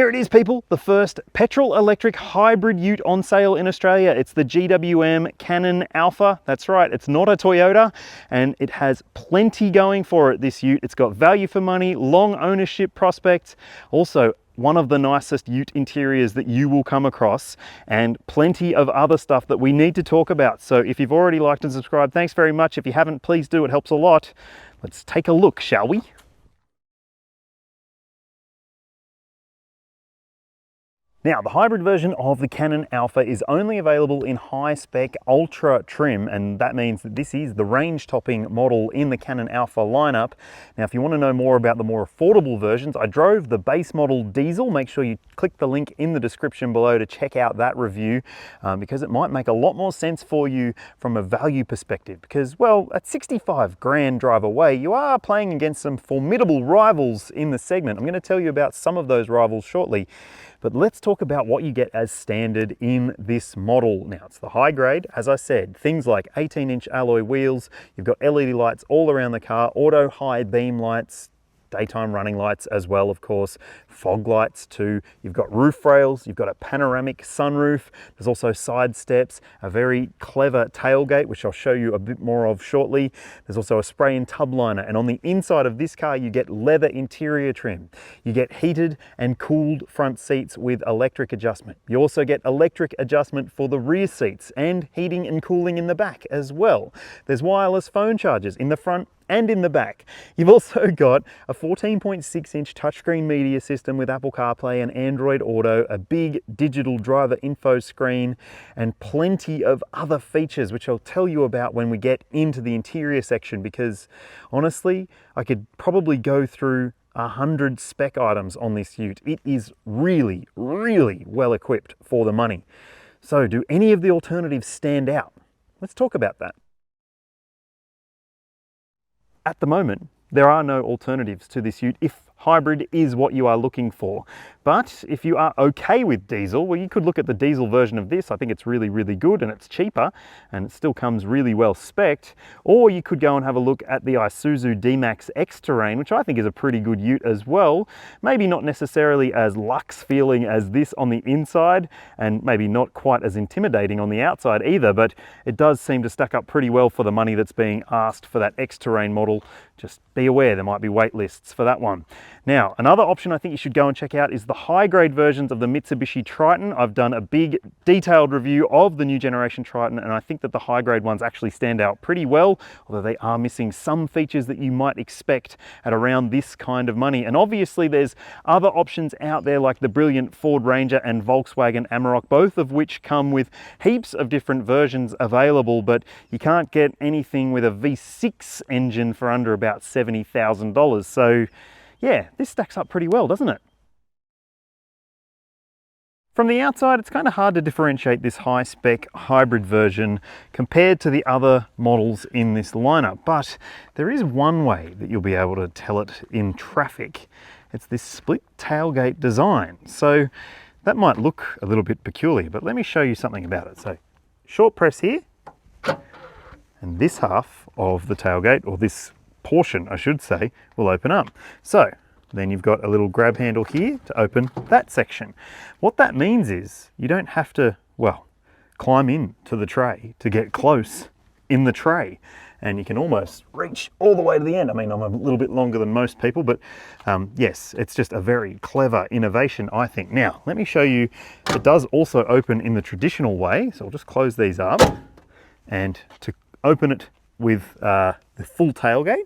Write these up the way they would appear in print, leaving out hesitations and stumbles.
Here it is, people, the first petrol-electric hybrid ute on sale in Australia. It's the GWM Cannon Alpha. That's right, it's not a Toyota, and it has plenty going for it, this ute. It's got value for money, long ownership prospects, also one of the nicest ute interiors that you will come across, and plenty of other stuff that we need to talk about. So if you've already liked and subscribed, thanks very much. If you haven't, please do, it helps a lot. Let's take a look, shall we? Now, the hybrid version of the Cannon Alpha is only available in high-spec Ultra trim, and that means that this is the range-topping model in the Cannon Alpha lineup. Now, if you want to know more about the more affordable versions, I drove the base model diesel. Make sure you click the link in the description below to check out that review, because it might make a lot more sense for you from a value perspective. Because, well, at 65 grand drive away, you are playing against some formidable rivals in the segment. I'm going to tell you about some of those rivals shortly. But let's talk about what you get as standard in this model. Now, it's the high grade, as I said, things like 18-inch alloy wheels, you've got LED lights all around the car, auto high beam lights, daytime running lights as well, of course, fog lights too. You've got roof rails, you've got a panoramic sunroof, there's also side steps, a very clever tailgate, which I'll show you a bit more of shortly. There's also a spray-in tub liner, and on the inside of this car you get leather interior trim. You get heated and cooled front seats with electric adjustment. You also get electric adjustment for the rear seats and heating and cooling in the back as well. There's wireless phone chargers in the front and in the back. You've also got a 14.6-inch touchscreen media system with Apple CarPlay and Android Auto, a big digital driver info screen, and plenty of other features, which I'll tell you about when we get into the interior section, because honestly, I could probably go through 100 spec items on this ute. It is really, really well equipped for the money. So do any of the alternatives stand out? Let's talk about that. At the moment, there are no alternatives to this ute if hybrid is what you are looking for. But if you are okay with diesel, well, you could look at the diesel version of this. I think it's really, really good, and it's cheaper, and it still comes really well spec'd. Or you could go and have a look at the Isuzu D-Max X-Terrain, which I think is a pretty good ute as well. Maybe not necessarily as luxe feeling as this on the inside, and maybe not quite as intimidating on the outside either, but it does seem to stack up pretty well for the money that's being asked for that X-Terrain model. Just be aware there might be wait lists for that one. Now, another option I think you should go and check out is the high-grade versions of the Mitsubishi Triton. I've done a big detailed review of the new generation Triton, and I think that the high-grade ones actually stand out pretty well, although they are missing some features that you might expect at around this kind of money. And obviously there's other options out there like the brilliant Ford Ranger and Volkswagen Amarok, both of which come with heaps of different versions available, but you can't get anything with a V6 engine for under about $70,000. So yeah, this stacks up pretty well, doesn't it? From the outside, it's kind of hard to differentiate this high-spec hybrid version compared to the other models in this lineup, but there is one way that you'll be able to tell it in traffic. It's this split tailgate design. So that might look a little bit peculiar, but let me show you something about it. So short press here, and this half of the tailgate, or this portion I should say, will open up. So then you've got a little grab handle here to open that section. What that means is you don't have to, well, climb in to the tray to get close in the tray, and you can almost reach all the way to the end. I mean, I'm a little bit longer than most people, but yes, it's just a very clever innovation, I think. Now, let me show you, it does also open in the traditional way, so I'll just close these up, and to open it with the full tailgate,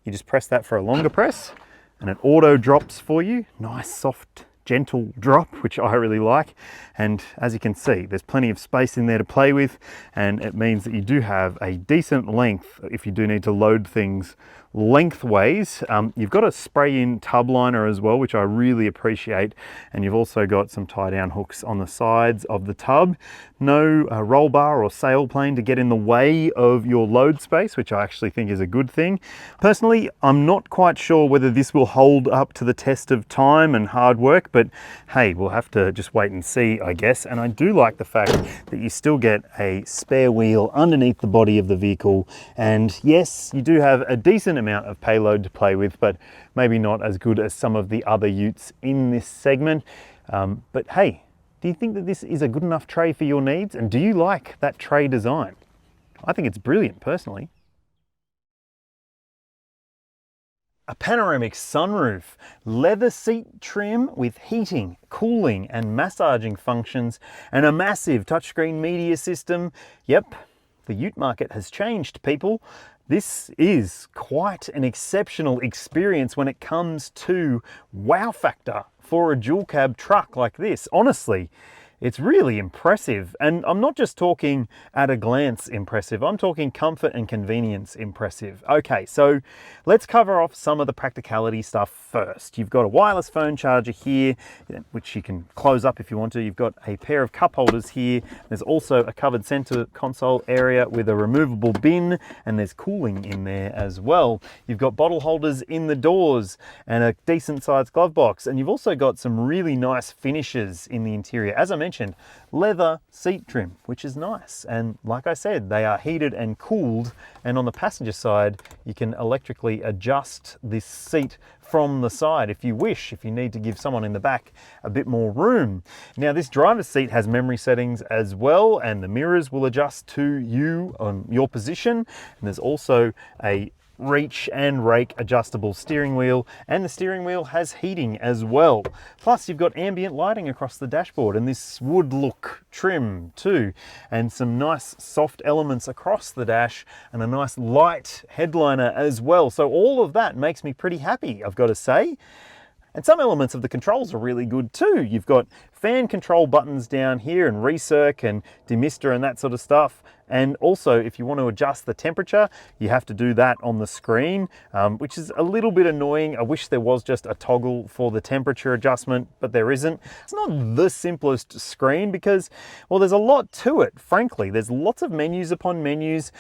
you just press that for a longer press, and it auto drops for you. Nice, soft, gentle drop, which I really like. And as you can see, there's plenty of space in there to play with, and it means that you do have a decent length if you do need to load things lengthways. You've got a spray-in tub liner as well, which I really appreciate, and you've also got some tie-down hooks on the sides of the tub. No roll bar or sail plane to get in the way of your load space, which I actually think is a good thing. Personally, I'm not quite sure whether this will hold up to the test of time and hard work, but hey, we'll have to just wait and see, I guess. And I do like the fact that you still get a spare wheel underneath the body of the vehicle, and yes, you do have a decent decent amount of payload to play with, but maybe not as good as some of the other utes in this segment. But hey, do you think that this is a good enough tray for your needs? And do you like that tray design? I think it's brilliant, personally. A panoramic sunroof, leather seat trim with heating, cooling and massaging functions, and a massive touchscreen media system. Yep, the ute market has changed, people. This is quite an exceptional experience when it comes to wow factor for a dual cab truck like this. Honestly, it's really impressive. And I'm not just talking at a glance impressive, I'm talking comfort and convenience impressive. Okay, so let's cover off some of the practicality stuff first. You've got a wireless phone charger here, which you can close up if you want to. You've got a pair of cup holders here. There's also a covered center console area with a removable bin, and there's cooling in there as well. You've got bottle holders in the doors and a decent sized glove box. And you've also got some really nice finishes in the interior. As I mentioned, leather seat trim, which is nice. And like I said, they are heated and cooled. And on the passenger side, you can electrically adjust this seat from the side if you wish, if you need to give someone in the back a bit more room. Now, this driver's seat has memory settings as well, and the mirrors will adjust to you on your position. And there's also a reach and rake adjustable steering wheel, and the steering wheel has heating as well. Plus you've got ambient lighting across the dashboard and this wood look trim too, and some nice soft elements across the dash and a nice light headliner as well. So all of that makes me pretty happy, I've got to say. And some elements of the controls are really good too. You've got fan control buttons down here and recirc and demister and that sort of stuff. And also, if you want to adjust the temperature, you have to do that on the screen, which is a little bit annoying. I wish there was just a toggle for the temperature adjustment, but there isn't. It's not the simplest screen because, well, there's a lot to it, frankly. There's lots of menus upon menus.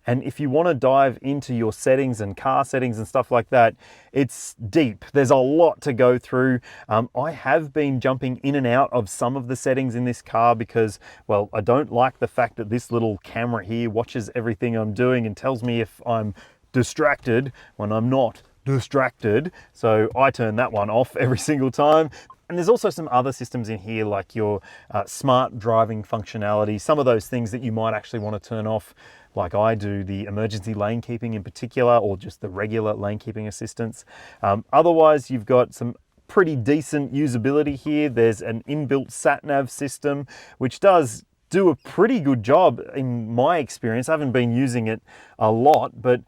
And if you want to dive into your settings and car settings and stuff like that, it's deep. There's a lot to go through. I have been jumping in and out of some of the settings in this car because, well, I don't like the fact that this little camera here watches everything I'm doing and tells me if I'm distracted when I'm not distracted. So I turn that one off every single time. And there's also some other systems in here like your smart driving functionality, some of those things that you might actually want to turn off, like I do, the emergency lane keeping in particular, or just the regular lane keeping assistance. Otherwise, you've got some pretty decent usability here. There's an inbuilt sat-nav system, which does do a pretty good job in my experience. I haven't been using it a lot, but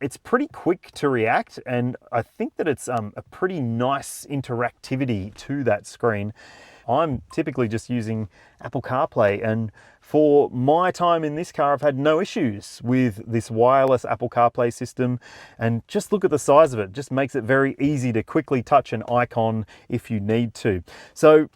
it's pretty quick to react, and I think that it's a pretty nice interactivity to that screen. I'm typically just using Apple CarPlay, and for my time in this car, I've had no issues with this wireless Apple CarPlay system. And just look at the size of it. It just makes it very easy to quickly touch an icon if you need to. So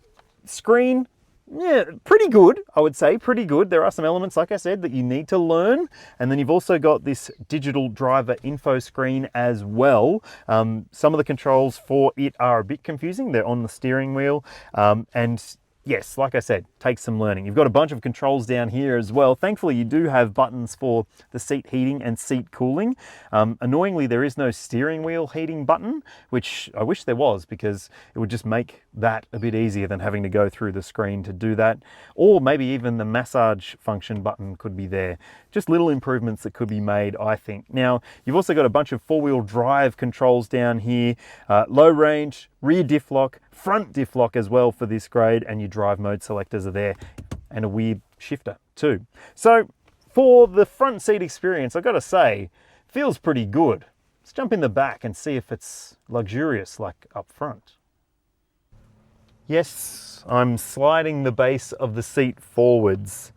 screen, yeah, pretty good, I would say, pretty good. There are some elements, like I said, that you need to learn. And then you've also got this digital driver info screen as well. Some of the controls for it are a bit confusing. They're on the steering wheel. And yes, like I said, takes some learning. You've got a bunch of controls down here as well. Thankfully, you do have buttons for the seat heating and seat cooling. Annoyingly, there is no steering wheel heating button, which I wish there was because it would just make that a bit easier than having to go through the screen to do that. Or maybe even the massage function button could be there. Just little improvements that could be made, I think. Now, you've also got a bunch of four-wheel drive controls down here, low range, rear diff lock, front diff lock as well for this grade, and your drive mode selectors are there, and a weird shifter too. So for the front seat experience, I've got to say, feels pretty good. Let's jump in the back and see if it's luxurious like up front. Yes, I'm sliding the base of the seat forwards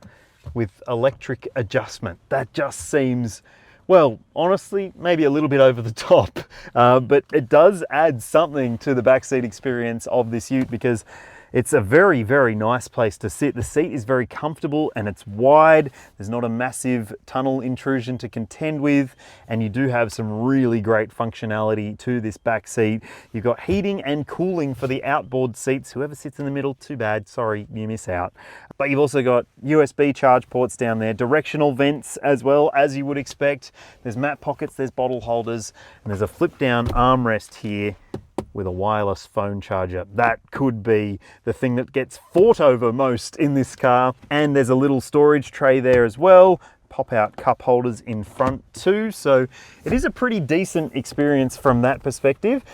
with electric adjustment. That just seems, well, honestly, maybe a little bit over the top, but it does add something to the backseat experience of this ute because It's a very, very nice place to sit. The seat is very comfortable and it's wide. There's not a massive tunnel intrusion to contend with, and you do have some really great functionality to this back seat. You've got heating and cooling for the outboard seats. Whoever sits in the middle, too bad, sorry, you miss out. But you've also got USB charge ports down there, directional vents as well, as you would expect. There's map pockets, there's bottle holders, and there's a flip down armrest here with a wireless phone charger. That could be the thing that gets fought over most in this car. And there's a little storage tray there as well. Pop-out cup holders in front too. So it is a pretty decent experience from that perspective.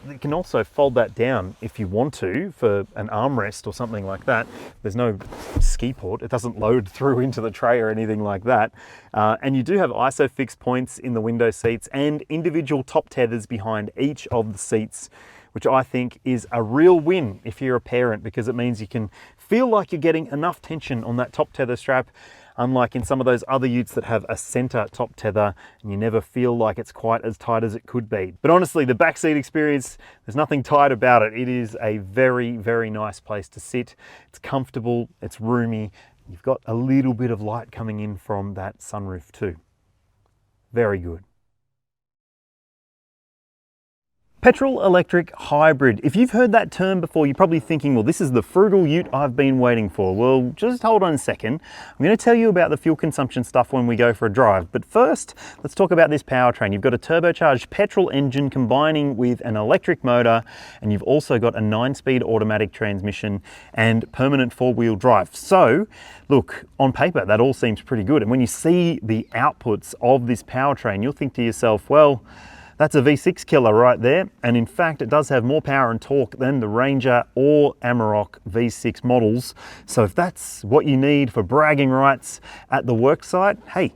You can also fold that down if you want to for an armrest or something like that. There's no ski port. It doesn't load through into the tray or anything like that. And you do have ISOFIX points in the window seats and individual top tethers behind each of the seats, which I think is a real win if you're a parent, because it means you can feel like you're getting enough tension on that top tether strap, unlike in some of those other utes that have a center top tether and you never feel like it's quite as tight as it could be. But honestly, the backseat experience, there's nothing tight about it. It is a very, very nice place to sit. It's comfortable, it's roomy. You've got a little bit of light coming in from that sunroof too. Very good. Petrol-electric hybrid. If you've heard that term before, you're probably thinking, well, this is the frugal ute I've been waiting for. Well, just hold on a second. I'm going to tell you about the fuel consumption stuff when we go for a drive. But first, let's talk about this powertrain. You've got a turbocharged petrol engine combining with an electric motor, and you've also got a 9-speed automatic transmission and permanent four-wheel drive. So, look, on paper, that all seems pretty good. And when you see the outputs of this powertrain, you'll think to yourself, well, that's a V6 killer right there, and in fact it does have more power and torque than the Ranger or Amarok V6 models. So if that's what you need for bragging rights at the worksite, hey,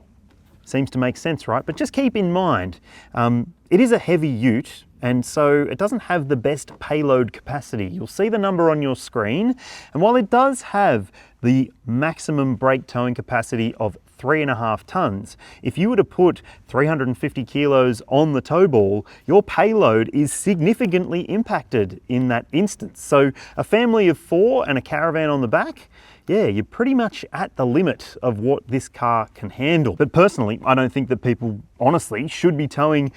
seems to make sense, right? But just keep in mind, it is a heavy ute, and so it doesn't have the best payload capacity. You'll see the number on your screen, and while it does have the maximum brake towing capacity of 3.5 tons. If you were to put 350 kilos on the tow ball, your payload is significantly impacted in that instance. So a family of 4 and a caravan on the back, yeah, you're pretty much at the limit of what this car can handle. But personally, I don't think that people honestly should be towing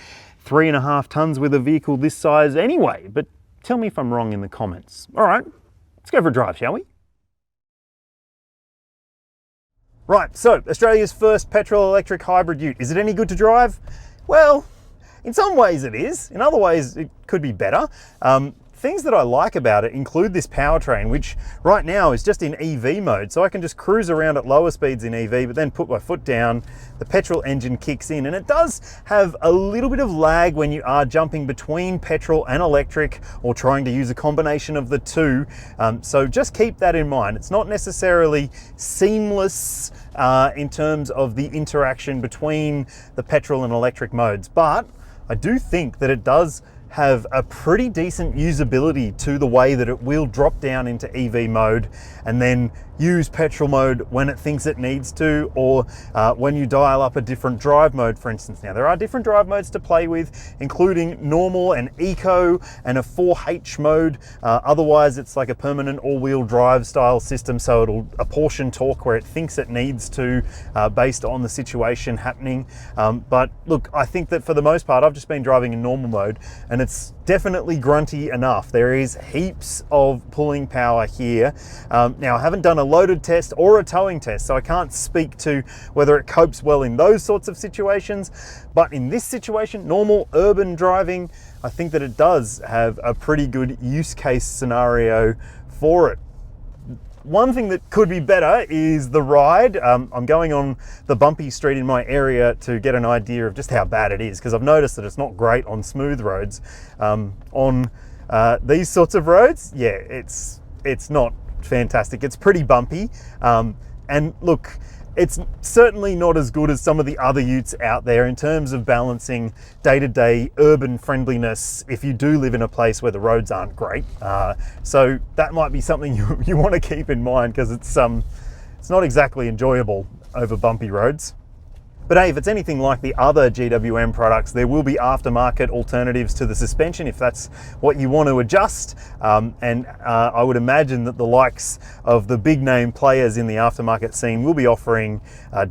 3.5 tons with a vehicle this size anyway, but tell me if I'm wrong in the comments. All right, let's go for a drive, shall we? Right, so Australia's first petrol-electric hybrid ute. Is it any good to drive? Well, in some ways it is. In other ways, it could be better. Things that I like about it include this powertrain, which right now is just in EV mode. So I can just cruise around at lower speeds in EV, but then put my foot down, the petrol engine kicks in, and it does have a little bit of lag when you are jumping between petrol and electric or trying to use a combination of the two. So just keep that in mind. It's not necessarily seamless in terms of the interaction between the petrol and electric modes, but I do think that it does have a pretty decent usability to the way that it will drop down into EV mode and then use petrol mode when it thinks it needs to, or when you dial up a different drive mode, for instance. Now, there are different drive modes to play with, including normal and eco and a 4H mode. Otherwise, it's like a permanent all-wheel drive style system, so it'll apportion torque where it thinks it needs to based on the situation happening. But look, I think that for the most part, I've just been driving in normal mode, and it's definitely grunty enough. There is heaps of pulling power here. Now, I haven't done a loaded test or a towing test, so I can't speak to whether it copes well in those sorts of situations. But in this situation, normal urban driving, I think that it does have a pretty good use case scenario for it. One thing that could be better is the ride. I'm going on the bumpy street in my area to get an idea of just how bad it is, because I've noticed that it's not great on smooth roads. On these sorts of roads, yeah, it's not fantastic. It's pretty bumpy. And look, it's certainly not as good as some of the other utes out there in terms of balancing day-to-day urban friendliness if you do live in a place where the roads aren't great. So that might be something you want to keep in mind, because it's not exactly enjoyable over bumpy roads. But hey, if it's anything like the other GWM products, there will be aftermarket alternatives to the suspension if that's what you want to adjust. I would imagine that the likes of the big name players in the aftermarket scene will be offering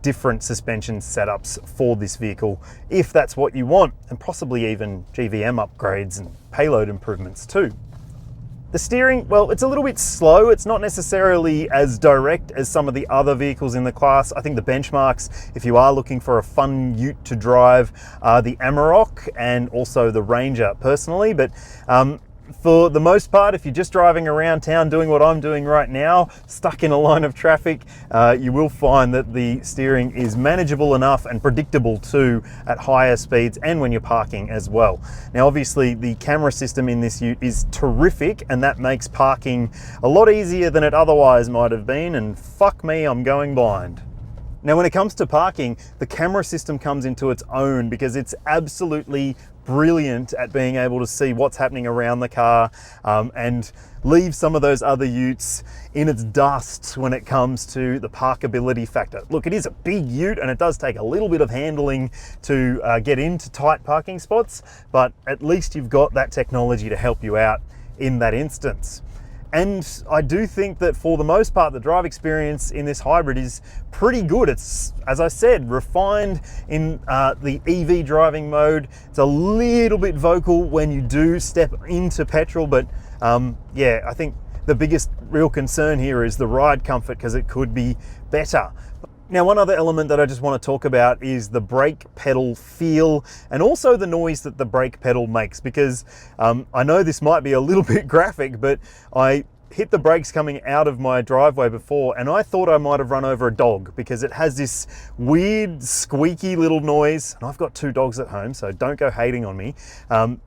different suspension setups for this vehicle if that's what you want, and possibly even GVM upgrades and payload improvements too. The steering, well, it's a little bit slow. It's not necessarily as direct as some of the other vehicles in the class. I think the benchmarks, if you are looking for a fun ute to drive, are the Amarok and also the Ranger personally. But for the most part, if you're just driving around town doing what I'm doing right now, stuck in a line of traffic, you will find that the steering is manageable enough and predictable too at higher speeds and when you're parking as well. Now obviously the camera system in this ute is terrific, and that makes parking a lot easier than it otherwise might have been, and fuck me, I'm going blind. Now when it comes to parking, the camera system comes into its own because it's absolutely brilliant at being able to see what's happening around the car and leave some of those other utes in its dust when it comes to the parkability factor. Look, it is a big ute and it does take a little bit of handling to get into tight parking spots, but at least you've got that technology to help you out in that instance. And I do think that for the most part, the drive experience in this hybrid is pretty good. It's, as I said, refined in the EV driving mode. It's a little bit vocal when you do step into petrol, but yeah, I think the biggest real concern here is the ride comfort, because it could be better. Now, one other element that I just want to talk about is the brake pedal feel and also the noise that the brake pedal makes, because I know this might be a little bit graphic, but I hit the brakes coming out of my driveway before and I thought I might have run over a dog, because it has this weird squeaky little noise. And I've got 2 dogs at home, so don't go hating on me.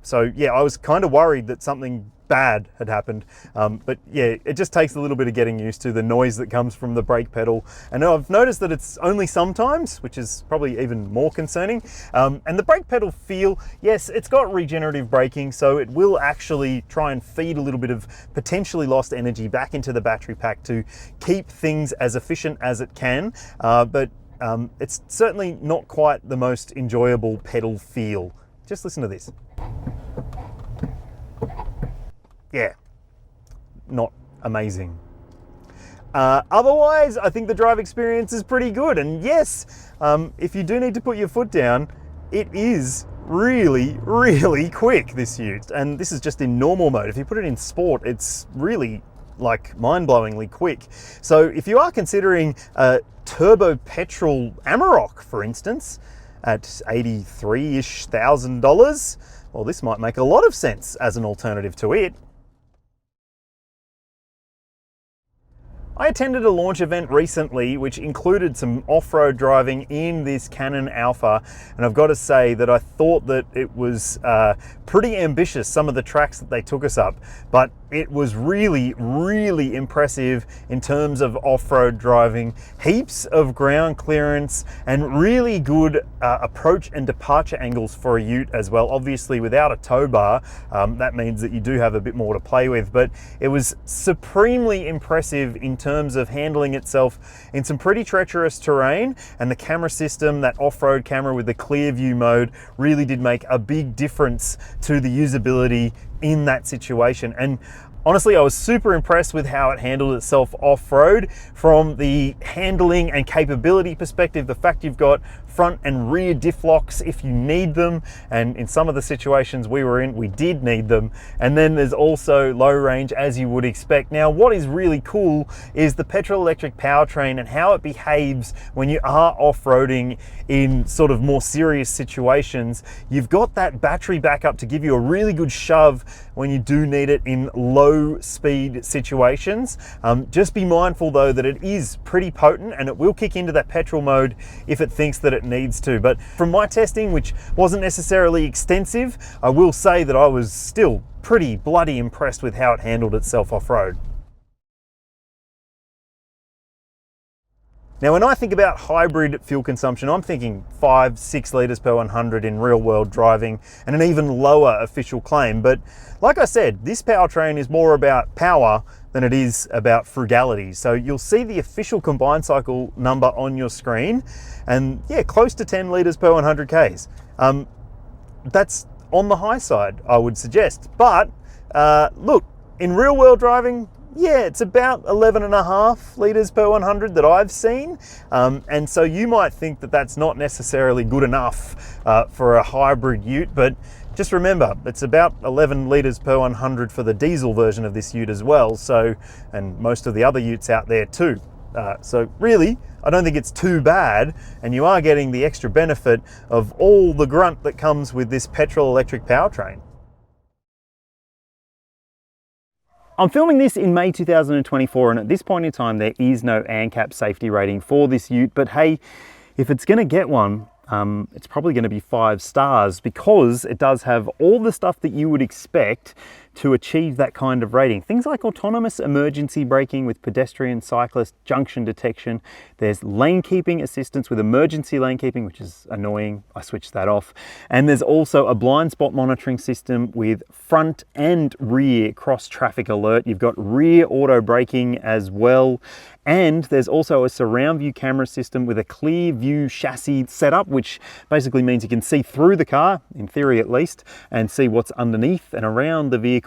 So yeah, I was kind of worried that something bad had happened, but yeah, it just takes a little bit of getting used to the noise that comes from the brake pedal, and I've noticed that it's only sometimes, which is probably even more concerning. And the brake pedal feel, yes, it's got regenerative braking, so it will actually try and feed a little bit of potentially lost energy back into the battery pack to keep things as efficient as it can, but it's certainly not quite the most enjoyable pedal feel. Just listen to this. Yeah, not amazing. Otherwise, I think the drive experience is pretty good. And yes, if you do need to put your foot down, it is really, really quick, this ute. And this is just in normal mode. If you put it in sport, it's really like mind-blowingly quick. So if you are considering a turbo petrol Amarok, for instance, at $83,000-ish, well, this might make a lot of sense as an alternative to it. I attended a launch event recently which included some off-road driving in this Cannon Alpha, and I've got to say that I thought that it was pretty ambitious, some of the tracks that they took us up, but it was really, really impressive in terms of off-road driving. Heaps of ground clearance and really good approach and departure angles for a ute as well. Obviously without a tow bar, that means that you do have a bit more to play with, but it was supremely impressive in terms of handling itself in some pretty treacherous terrain, and the camera system, that off-road camera with the clear view mode, really did make a big difference to the usability in that situation. And honestly, I was super impressed with how it handled itself off-road. From the handling and capability perspective, the fact you've got front and rear diff locks if you need them, and in some of the situations we were in, we did need them. And then there's also low range, as you would expect. Now, what is really cool is the petrol-electric powertrain and how it behaves when you are off-roading in sort of more serious situations. You've got that battery backup to give you a really good shove when you do need it in low speed situations. Just be mindful though that it is pretty potent and it will kick into that petrol mode if it thinks that it needs to. But from my testing, which wasn't necessarily extensive, I will say that I was still pretty bloody impressed with how it handled itself off-road. Now, when I think about hybrid fuel consumption, I'm thinking 5-6 litres per 100 in real world driving and an even lower official claim. But like I said, this powertrain is more about power than it is about frugality. So you'll see the official combined cycle number on your screen, and yeah, close to 10 litres per 100 Ks. That's on the high side, I would suggest. But look, in real world driving, yeah, it's about 11.5 litres per 100 that I've seen. And so you might think that that's not necessarily good enough for a hybrid ute, but just remember, it's about 11 litres per 100 for the diesel version of this ute as well. So, and most of the other utes out there too. So really, I don't think it's too bad, and you are getting the extra benefit of all the grunt that comes with this petrol-electric powertrain. I'm filming this in May 2024, and at this point in time there is no ANCAP safety rating for this ute, but hey, if it's going to get one, it's probably going to be 5 stars, because it does have all the stuff that you would expect to achieve that kind of rating. Things like autonomous emergency braking with pedestrian, cyclist, junction detection. There's lane keeping assistance with emergency lane keeping, which is annoying. I switched that off. And there's also a blind spot monitoring system with front and rear cross traffic alert. You've got rear auto braking as well. And there's also a surround view camera system with a clear view chassis setup, which basically means you can see through the car, in theory at least, and see what's underneath and around the vehicle.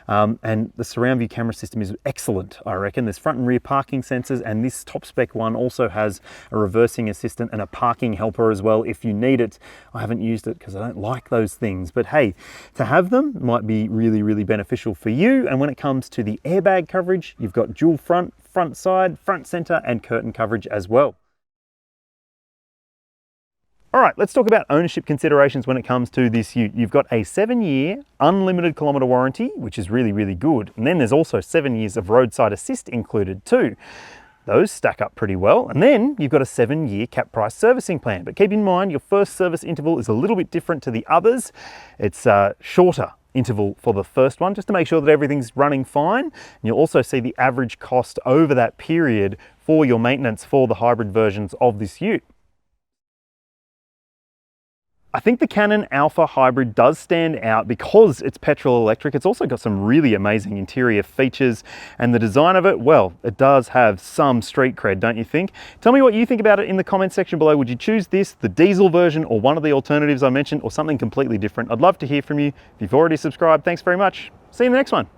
And the surround view camera system is excellent, I reckon. There's front and rear parking sensors, and this top spec one also has a reversing assistant and a parking helper as well if you need it. I haven't used it because I don't like those things, but hey, to have them might be really, really beneficial for you. And when it comes to the airbag coverage, you've got dual front side, front center, and curtain coverage as well. All right, let's talk about ownership considerations when it comes to this ute. You've got a 7-year unlimited kilometre warranty, which is really, really good. And then there's also 7 years of roadside assist included too. Those stack up pretty well. And then you've got a 7-year cap price servicing plan. But keep in mind, your first service interval is a little bit different to the others. It's a shorter interval for the first one, just to make sure that everything's running fine. And you'll also see the average cost over that period for your maintenance for the hybrid versions of this ute. I think the Cannon Alpha Hybrid does stand out because it's petrol electric. It's also got some really amazing interior features, and the design of it, well, it does have some street cred, don't you think? Tell me what you think about it in the comment section below. Would you choose this, the diesel version, or one of the alternatives I mentioned, or something completely different? I'd love to hear from you. If you've already subscribed, thanks very much. See you in the next one.